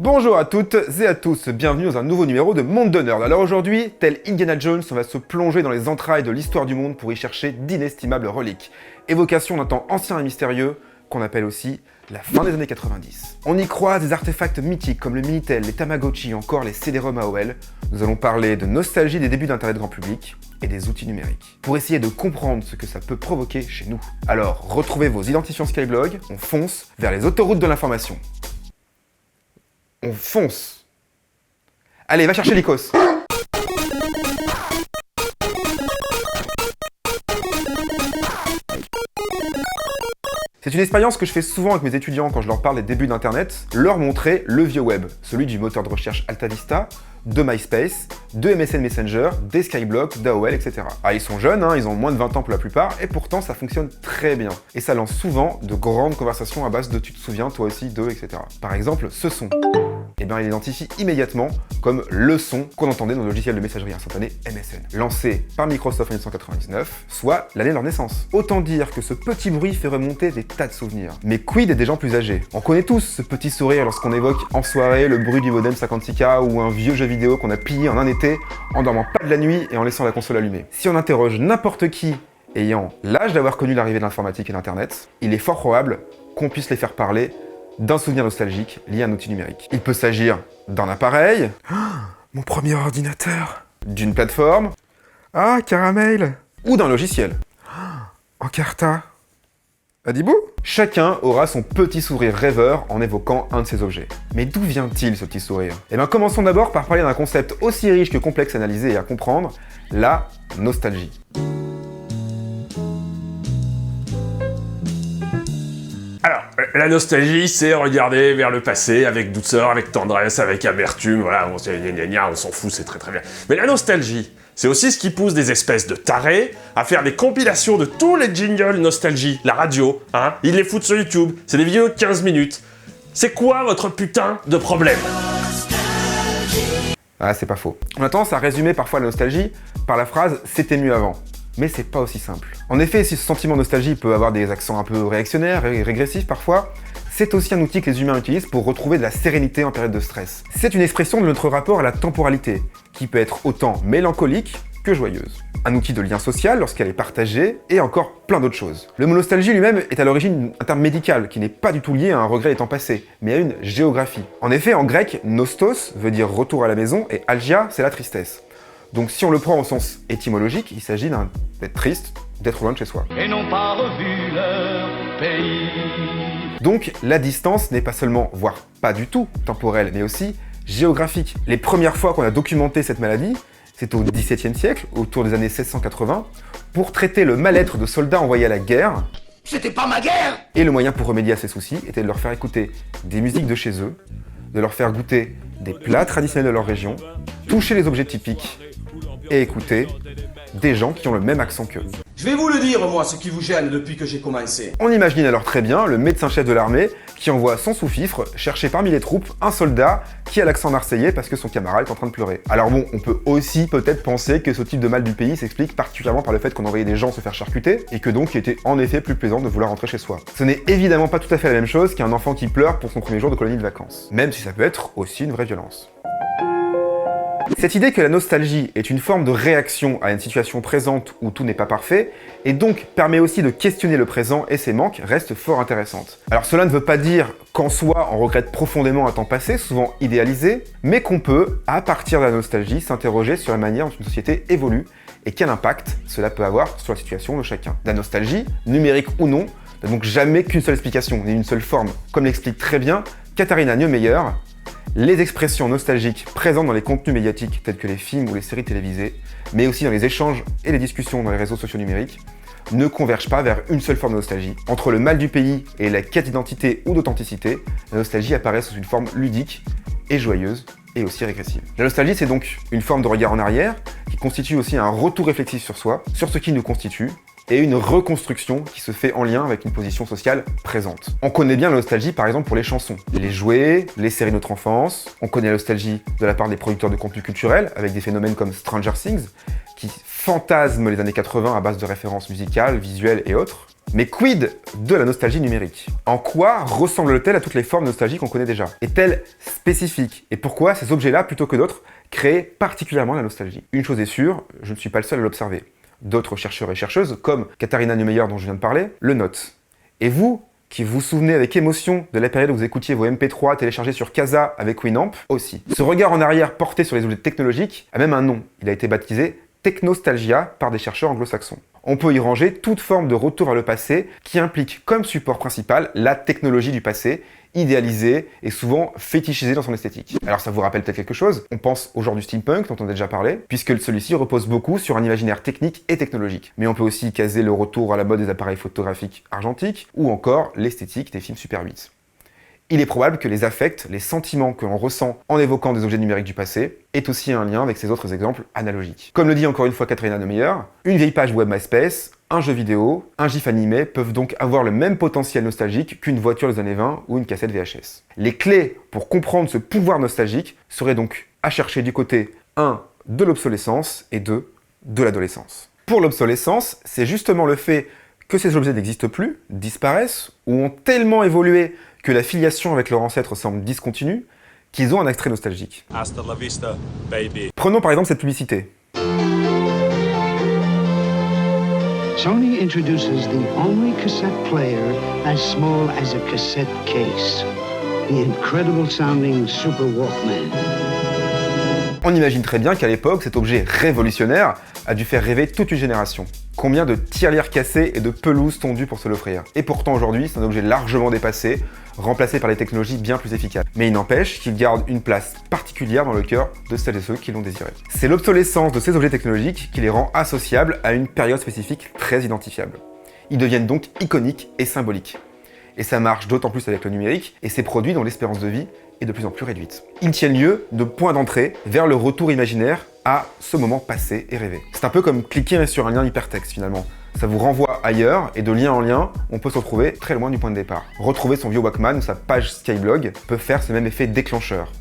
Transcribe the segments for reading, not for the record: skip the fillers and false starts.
Bonjour à toutes et à tous, bienvenue dans un nouveau numéro de Monde de Nerd. Alors aujourd'hui, tel Indiana Jones, on va se plonger dans les entrailles de l'histoire du monde pour y chercher d'inestimables reliques. Évocation d'un temps ancien et mystérieux, qu'on appelle aussi la fin des années 90. On y croise des artefacts mythiques comme le Minitel, les Tamagotchi, encore les CD-ROM AOL. Nous allons parler de nostalgie des débuts d'Internet grand public et des outils numériques, pour essayer de comprendre ce que ça peut provoquer chez nous. Alors, retrouvez vos identifiants Skyblog, on fonce vers les autoroutes de l'information. On fonce. Allez, va chercher l'Icos. C'est une expérience que je fais souvent avec mes étudiants quand je leur parle des débuts d'Internet, leur montrer le vieux web, celui du moteur de recherche AltaVista, de MySpace, de MSN Messenger, des Skyblog, d'AOL, etc. Ah, ils sont jeunes, ils ont moins de 20 ans pour la plupart, et pourtant ça fonctionne très bien. Et ça lance souvent de grandes conversations à base de « tu te souviens, toi aussi, de… » etc. Par exemple, ce son. Eh bien, il identifie immédiatement comme le son qu'on entendait dans le logiciel de messagerie instantanée MSN, lancé par Microsoft en 1999, soit l'année de leur naissance. Autant dire que ce petit bruit fait remonter des tas de souvenirs. Mais quid des gens plus âgés? On connaît tous ce petit sourire lorsqu'on évoque en soirée le bruit du modem 56K ou un vieux jeu vidéo qu'on a pillé en un été, en dormant pas de la nuit et en laissant la console allumée. Si on interroge n'importe qui ayant l'âge d'avoir connu l'arrivée de l'informatique et d'Internet, il est fort probable qu'on puisse les faire parler d'un souvenir nostalgique lié à un outil numérique. Il peut s'agir d'un appareil, mon premier ordinateur, d'une plateforme, Caramel, ou d'un logiciel, Encarta, Adibou. Chacun aura son petit sourire rêveur en évoquant un de ces objets. Mais d'où vient-il ce petit sourire? Eh bien, commençons d'abord par parler d'un concept aussi riche que complexe à analyser et à comprendre, la nostalgie. Alors, la nostalgie, c'est regarder vers le passé avec douceur, avec tendresse, avec amertume, voilà, on s'en fout, c'est très très bien. Mais la nostalgie, c'est aussi ce qui pousse des espèces de tarés à faire des compilations de tous les jingles nostalgie, la radio, ils les foutent sur YouTube, c'est des vidéos de 15 minutes. C'est quoi votre putain de problème? Ah, c'est pas faux. On a tendance à résumer parfois la nostalgie par la phrase « c'était mieux avant ». Mais c'est pas aussi simple. En effet, si ce sentiment de nostalgie peut avoir des accents un peu réactionnaires et régressifs parfois, c'est aussi un outil que les humains utilisent pour retrouver de la sérénité en période de stress. C'est une expression de notre rapport à la temporalité, qui peut être autant mélancolique que joyeuse. Un outil de lien social lorsqu'elle est partagée, et encore plein d'autres choses. Le mot nostalgie lui-même est à l'origine un terme médical qui n'est pas du tout lié à un regret étant passé, mais à une géographie. En effet, en grec, nostos veut dire retour à la maison, et algia, c'est la tristesse. Donc si on le prend au sens étymologique, il s'agit d'être triste, d'être loin de chez soi. Et n'ont pas revu leur pays. Donc la distance n'est pas seulement, voire pas du tout, temporelle, mais aussi géographique. Les premières fois qu'on a documenté cette maladie, c'est au XVIIe siècle, autour des années 1680, pour traiter le mal-être de soldats envoyés à la guerre. C'était pas ma guerre! Et le moyen pour remédier à ces soucis était de leur faire écouter des musiques de chez eux, de leur faire goûter des plats traditionnels de leur région, toucher les objets typiques, et écouter des gens qui ont le même accent qu'eux. Je vais vous le dire, moi, ce qui vous gêne depuis que j'ai commencé. On imagine alors très bien le médecin-chef de l'armée qui envoie son sous-fifre chercher parmi les troupes un soldat qui a l'accent marseillais parce que son camarade est en train de pleurer. Alors bon, on peut aussi peut-être penser que ce type de mal du pays s'explique particulièrement par le fait qu'on envoyait des gens se faire charcuter et que donc il était en effet plus plaisant de vouloir rentrer chez soi. Ce n'est évidemment pas tout à fait la même chose qu'un enfant qui pleure pour son premier jour de colonie de vacances, même si ça peut être aussi une vraie violence. Cette idée que la nostalgie est une forme de réaction à une situation présente où tout n'est pas parfait, et donc permet aussi de questionner le présent et ses manques, reste fort intéressante. Alors cela ne veut pas dire qu'en soi on regrette profondément un temps passé, souvent idéalisé, mais qu'on peut, à partir de la nostalgie, s'interroger sur la manière dont une société évolue et quel impact cela peut avoir sur la situation de chacun. La nostalgie, numérique ou non, n'a donc jamais qu'une seule explication, ni une seule forme. Comme l'explique très bien Katharina Neumeyer, les expressions nostalgiques présentes dans les contenus médiatiques tels que les films ou les séries télévisées, mais aussi dans les échanges et les discussions dans les réseaux sociaux numériques, ne convergent pas vers une seule forme de nostalgie. Entre le mal du pays et la quête d'identité ou d'authenticité, la nostalgie apparaît sous une forme ludique et joyeuse, et aussi régressive. La nostalgie, c'est donc une forme de regard en arrière, qui constitue aussi un retour réflexif sur soi, sur ce qui nous constitue, et une reconstruction qui se fait en lien avec une position sociale présente. On connaît bien la nostalgie par exemple pour les chansons, les jouets, les séries de notre enfance, on connaît la nostalgie de la part des producteurs de contenu culturel avec des phénomènes comme Stranger Things qui fantasme les années 80 à base de références musicales, visuelles et autres. Mais quid de la nostalgie numérique? En quoi ressemble-t-elle à toutes les formes de nostalgie qu'on connaît déjà? Est-elle spécifique? Et pourquoi ces objets-là, plutôt que d'autres, créent particulièrement la nostalgie? Une chose est sûre, je ne suis pas le seul à l'observer. D'autres chercheurs et chercheuses, comme Katharina Neumeyer dont je viens de parler, le notent. Et vous, qui vous souvenez avec émotion de la période où vous écoutiez vos MP3 téléchargés sur Kazaa avec Winamp, aussi. Ce regard en arrière porté sur les objets technologiques a même un nom. Il a été baptisé technostalgia par des chercheurs anglo-saxons. On peut y ranger toute forme de retour vers le passé qui implique comme support principal la technologie du passé, idéalisée et souvent fétichisée dans son esthétique. Alors ça vous rappelle peut-être quelque chose? On pense au genre du steampunk dont on a déjà parlé, puisque celui-ci repose beaucoup sur un imaginaire technique et technologique. Mais on peut aussi caser le retour à la mode des appareils photographiques argentiques, ou encore l'esthétique des films Super 8. Il est probable que les affects, les sentiments que l'on ressent en évoquant des objets numériques du passé, aient aussi un lien avec ces autres exemples analogiques. Comme le dit encore une fois Katharina Neumeyer, une vieille page web MySpace, un jeu vidéo, un gif animé peuvent donc avoir le même potentiel nostalgique qu'une voiture des années 20 ou une cassette VHS. Les clés pour comprendre ce pouvoir nostalgique seraient donc à chercher du côté 1 de l'obsolescence et 2 de l'adolescence. Pour l'obsolescence, c'est justement le fait que ces objets n'existent plus, disparaissent, ou ont tellement évolué que la filiation avec leur ancêtre semble discontinue, qu'ils ont un extrait nostalgique. Hasta la vista, baby. Prenons par exemple cette publicité. Sony introduces the only cassette player as small as a cassette case. The incredible sounding Super Walkman. On imagine très bien qu'à l'époque, cet objet révolutionnaire a dû faire rêver toute une génération. Combien de tirelires cassées et de pelouses tondues pour se l'offrir. Et pourtant aujourd'hui, c'est un objet largement dépassé, remplacé par des technologies bien plus efficaces. Mais il n'empêche qu'il garde une place particulière dans le cœur de celles et ceux qui l'ont désiré. C'est l'obsolescence de ces objets technologiques qui les rend associables à une période spécifique très identifiable. Ils deviennent donc iconiques et symboliques. Et ça marche d'autant plus avec le numérique et ses produits dont l'espérance de vie est de plus en plus réduite. Ils tiennent lieu de point d'entrée vers le retour imaginaire à ce moment passé et rêvé. C'est un peu comme cliquer sur un lien hypertexte finalement. Ça vous renvoie ailleurs et de lien en lien, on peut se retrouver très loin du point de départ. Retrouver son vieux Walkman ou sa page Skyblog peut faire ce même effet déclencheur.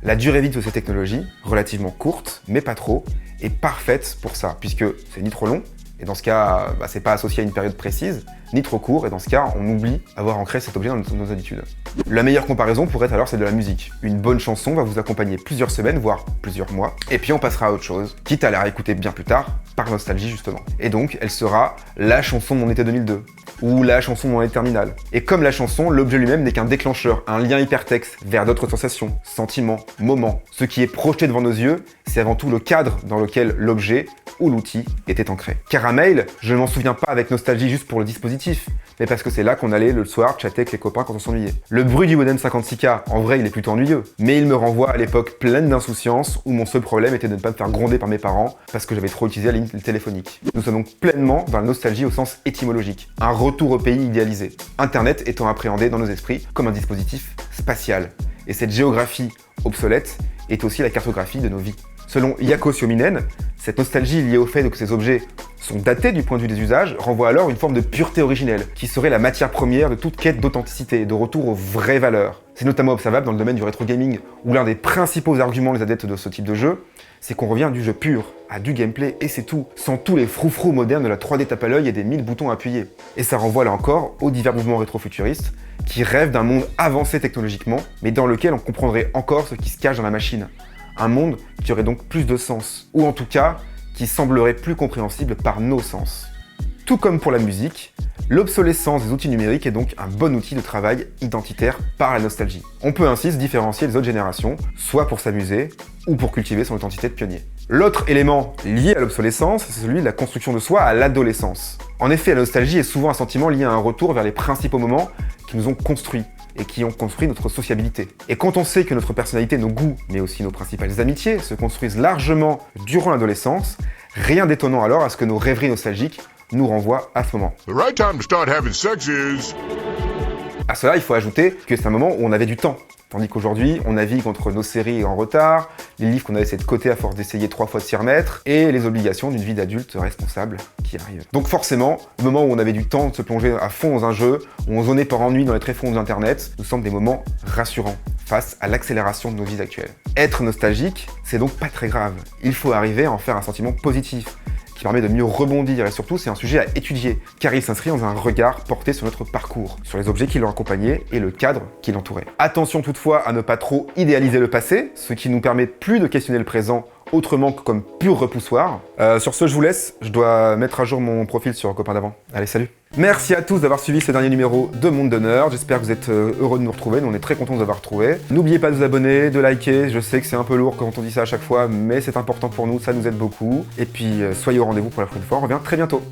La durée vie de ces technologies, relativement courte, mais pas trop, est parfaite pour ça, puisque c'est ni trop long, et dans ce cas, c'est pas associé à une période précise, ni trop court, et dans ce cas, on oublie avoir ancré cet objet dans nos habitudes. La meilleure comparaison pourrait être alors celle de la musique. Une bonne chanson va vous accompagner plusieurs semaines, voire plusieurs mois, et puis on passera à autre chose, quitte à la réécouter bien plus tard, par nostalgie justement. Et donc, elle sera la chanson de mon été 2002, ou la chanson de mon année terminale. Et comme la chanson, l'objet lui-même n'est qu'un déclencheur, un lien hypertexte vers d'autres sensations, sentiments, moments. Ce qui est projeté devant nos yeux, c'est avant tout le cadre dans lequel l'objet ou l'outil était ancré. Car un mail, je ne m'en souviens pas avec nostalgie juste pour le dispositif, mais parce que c'est là qu'on allait le soir chatter avec les copains quand on s'ennuyait. Le bruit du modem 56K, en vrai, il est plutôt ennuyeux, mais il me renvoie à l'époque pleine d'insouciance où mon seul problème était de ne pas me faire gronder par mes parents parce que j'avais trop utilisé la ligne téléphonique. Nous sommes donc pleinement dans la nostalgie au sens étymologique, un retour au pays idéalisé. Internet étant appréhendé dans nos esprits comme un dispositif spatial. Et cette géographie obsolète est aussi la cartographie de nos vies. Selon Jaakko Suominen, cette nostalgie liée au fait que ces objets sont datés du point de vue des usages renvoie alors une forme de pureté originelle, qui serait la matière première de toute quête d'authenticité et de retour aux vraies valeurs. C'est notamment observable dans le domaine du rétro gaming, où l'un des principaux arguments des adeptes de ce type de jeu, c'est qu'on revient du jeu pur, à du gameplay et c'est tout, sans tous les froufrous modernes de la 3D tape à l'œil et des 1000 boutons appuyés. Et ça renvoie là encore aux divers mouvements rétro-futuristes, qui rêvent d'un monde avancé technologiquement, mais dans lequel on comprendrait encore ce qui se cache dans la machine. Un monde qui aurait donc plus de sens, ou en tout cas, qui semblerait plus compréhensible par nos sens. Tout comme pour la musique, l'obsolescence des outils numériques est donc un bon outil de travail identitaire par la nostalgie. On peut ainsi se différencier des autres générations, soit pour s'amuser, ou pour cultiver son identité de pionnier. L'autre élément lié à l'obsolescence, c'est celui de la construction de soi à l'adolescence. En effet, la nostalgie est souvent un sentiment lié à un retour vers les principaux moments qui nous ont construits, et qui ont construit notre sociabilité. Et quand on sait que notre personnalité, nos goûts, mais aussi nos principales amitiés se construisent largement durant l'adolescence, rien d'étonnant alors à ce que nos rêveries nostalgiques nous renvoient à ce moment. The right time to start having sex is... À cela, il faut ajouter que c'est un moment où on avait du temps. Tandis qu'aujourd'hui, on navigue entre nos séries en retard, les livres qu'on a laissés de côté à force d'essayer 3 fois de s'y remettre, et les obligations d'une vie d'adulte responsable qui arrive. Donc forcément, le moment où on avait du temps de se plonger à fond dans un jeu, où on zonait par ennui dans les tréfonds d'Internet, nous semblent des moments rassurants face à l'accélération de nos vies actuelles. Être nostalgique, c'est donc pas très grave. Il faut arriver à en faire un sentiment positif. qui permet de mieux rebondir et surtout c'est un sujet à étudier car il s'inscrit dans un regard porté sur notre parcours, sur les objets qui l'ont accompagné et le cadre qui l'entourait. Attention toutefois à ne pas trop idéaliser le passé, ce qui nous permet plus de questionner le présent autrement que comme pur repoussoir. Sur ce, je vous laisse, je dois mettre à jour mon profil sur Copain d'avant. Allez, salut. Merci à tous d'avoir suivi ce dernier numéro de Monde de Nerd. J'espère que vous êtes heureux de nous retrouver, nous on est très contents de vous avoir retrouvés. N'oubliez pas de vous abonner, de liker, je sais que c'est un peu lourd quand on dit ça à chaque fois, mais c'est important pour nous, ça nous aide beaucoup. Et puis soyez au rendez-vous pour la prochaine fois, on revient très bientôt.